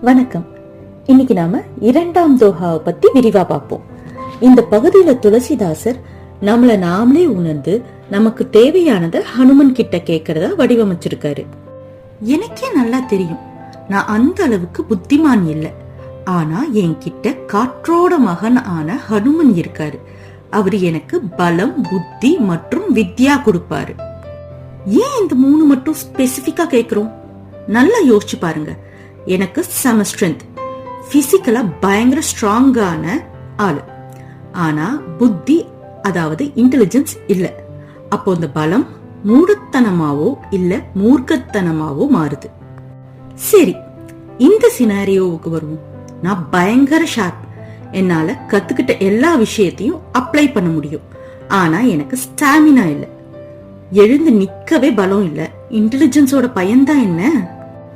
வணக்கம். இன்னைக்கு நாம இரண்டாம் தோஹாவை பத்தி விரிவா பார்ப்போம். இந்த பகுதியில துளசிதாசர் நம்மள நாமளே உணர்ந்து நமக்கு தேவையானதை ஹனுமன் கிட்ட கேட்கறதா வடிவமைச்சிருக்காரு. எனக்கே நல்லா தெரியும், நான் அந்த அளவுக்கு புத்திமான் இல்லை. ஆனா என்கிட்ட காற்றோட மகன் ஆன ஹனுமன் இருக்காரு. அவரு எனக்கு பலம், புத்தி மற்றும் வித்யா கொடுப்பாரு. ஏன் இந்த 3 மட்டும் ஸ்பெசிபிக்கா கேக்குறோம்? நல்லா யோசிச்சு பாருங்க. எனக்கு செம ஸ்ட்ரென்த், பிசிக்கலா பயங்கர ஸ்ட்ராங்கான ஆளு. ஆனா புத்தி, அதாவது இன்டெலிஜென்ஸ் இல்ல. அப்போ இந்த பலம் மூடத்தனமாவோ இல்ல மூர்க்கத்தனமாவோ மாறுது. சரி, இந்த சினாரியோவுக்கு வருவோம். நான் பயங்கர ஷார்ப். என்னால கத்துக்கிட்ட எல்லா விஷயத்தையும் அப்ளை பண்ண முடியும். ஆனா எனக்கு ஸ்டாமினா இல்ல. எழுந்து நிக்கவே பலம் இல்ல. இன்டெலிஜென்ஸோட பயன்தான் என்ன?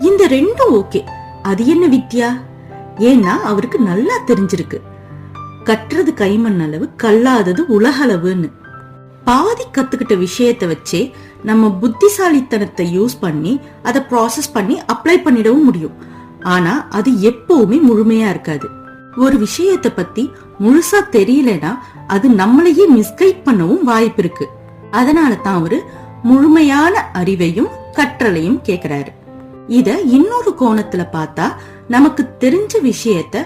இந்த ரெண்டும் ஓகே. அது என்ன வித்யா? ஏன்னா அவருக்கு நல்லா தெரிஞ்சிருக்கு, கற்றது கைமண் அளவு, கல்லாதது உலகளவுன்னு. பாதி கத்துக்கிட்ட விஷயத்த வச்சே நம்ம புத்திசாலித்தனத்தை யூஸ் பண்ணி அதை ப்ராசஸ் பண்ணி அப்ளை பண்ணிடவும் முடியும். ஆனா அது எப்பவுமே முழுமையா இருக்காது. ஒரு விஷயத்தை பத்தி முழுசா தெரியலனா அது நம்மளையே மிஸ்கைட் பண்ணவும் வாய்ப்பு இருக்கு. அதனால தான் அவரு முழுமையான அறிவையும் கற்றலையும் கேக்குறாரு. இத இன்னொரு கோணத்துல பார்த்தா, நமக்கு தெரிஞ்ச விஷயத்த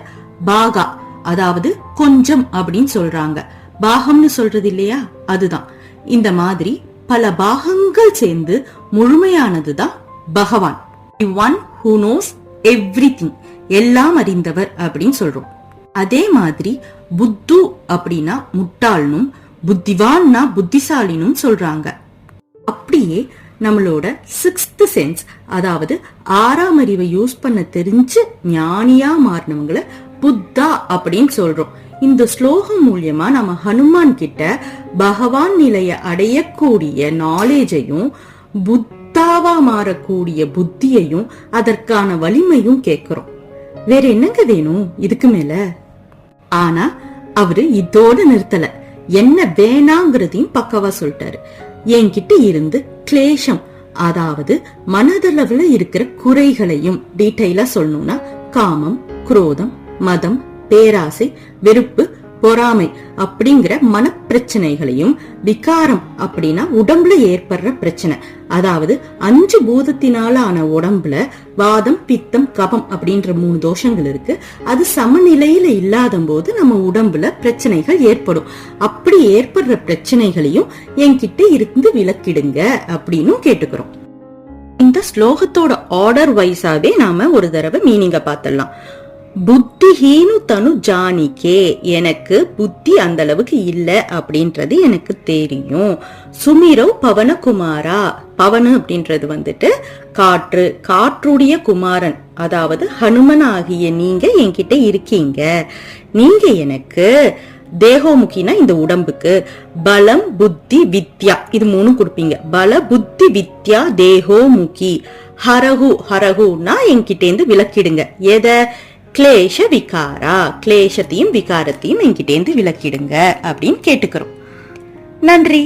பாகா, அதாவது கொஞ்சம் அப்படின்னு சொல்றாங்க. பாகம்னு சொல்றது இல்லையா, அதுதான். இந்த மாதிரி பல பாகங்கள் சேர்ந்து முழுமையானதுதான் பகவான். ஒன் ஹூ நோஸ் எவ்ரிதிங், எல்லாம் அறிந்தவர் அப்படின்னு சொல்றோம். அதே மாதிரி புத்து அப்படின்னா முட்டாள்னும், புத்திவான்னா புத்திசாலினும் சொல்றாங்க. அப்படியே நம்மளோட 6th சென்ஸ், அதாவது 6ஆம் அறிவை யூஸ் பண்ண தெரிஞ்சு ஞானியா மாறினவங்களை புத்தா அப்படின்னு சொல்றோம். இந்த ஸ்லோகம் மூலியமா நம்ம ஹனுமான் கிட்ட பகவான் நிலைய அடையக்கூடிய நாலேஜையும் புத்தாவா மாறக்கூடிய புத்தியையும் அதற்கான வலிமையும் கேட்கிறோம். வேற என்னங்க வேணும் இதுக்கு மேல? ஆனா அவரு இதோட நிறுத்தல, என்ன வேணாங்கிறதையும் பக்கவா சொல்லிட்டாரு. என்கிட்ட இருந்து கிளேஷம், அதாவது மனதளவுல இருக்கிற குறைகளையும் டீடைலா சொல்லணும்னா காமம், குரோதம், மதம், பேராசை, வெறுப்பு, பொறாமை அப்படிங்கிற மனப்பிரச்சனைகளையும், விகாரம் அப்படின்னா உடம்புல ஏற்படுற பிரச்சனை, அதாவது 5 பூதத்தினால ஆன உடம்புல வாதம், பித்தம், கபம் அப்படின்ற 3 தோஷங்கள் இருக்கு. அது சமநிலையில இல்லாத போது நம்ம உடம்புல பிரச்சனைகள் ஏற்படும். அப்படி ஏற்படுற பிரச்சனைகளையும் என்கிட்ட இருந்து விலக்கிடுங்க அப்படின்னு கேட்டுக்கிறோம். இந்த ஸ்லோகத்தோட ஆர்டர் வைஸாவே நாம ஒரு தடவை மீனிங்க பாத்திரலாம். புத்திஹீனு தனு ஜானிக்கே, எனக்கு புத்தி அந்த அளவுக்கு இல்ல அப்படின்றது எனக்கு தெரியும். சுமிரவ் பவனகுமாரா, பவனு அப்படின்றது வந்துட்டு காற்று, காற்றுடைய குமாரன், அதாவது ஹனுமன் ஆகிய நீங்க என்கிட்ட இருக்கீங்க. நீங்க எனக்கு தேகோமுகினா இந்த உடம்புக்கு பலம், புத்தி, வித்யா, இது 3 கொடுப்பீங்க. பல, புத்தி, வித்யா, தேகோமுகி. ஹரகு, ஹரகுனா என்கிட்ட இருந்து விலக்கிடுங்க. எத? கிளேஷ விகாரா, கிளேஷத்தையும் விகாரத்தையும் என்கிட்ட இருந்து விலக்கிடுங்க அப்படின்னு கேட்டுக்கிறோம். நன்றி.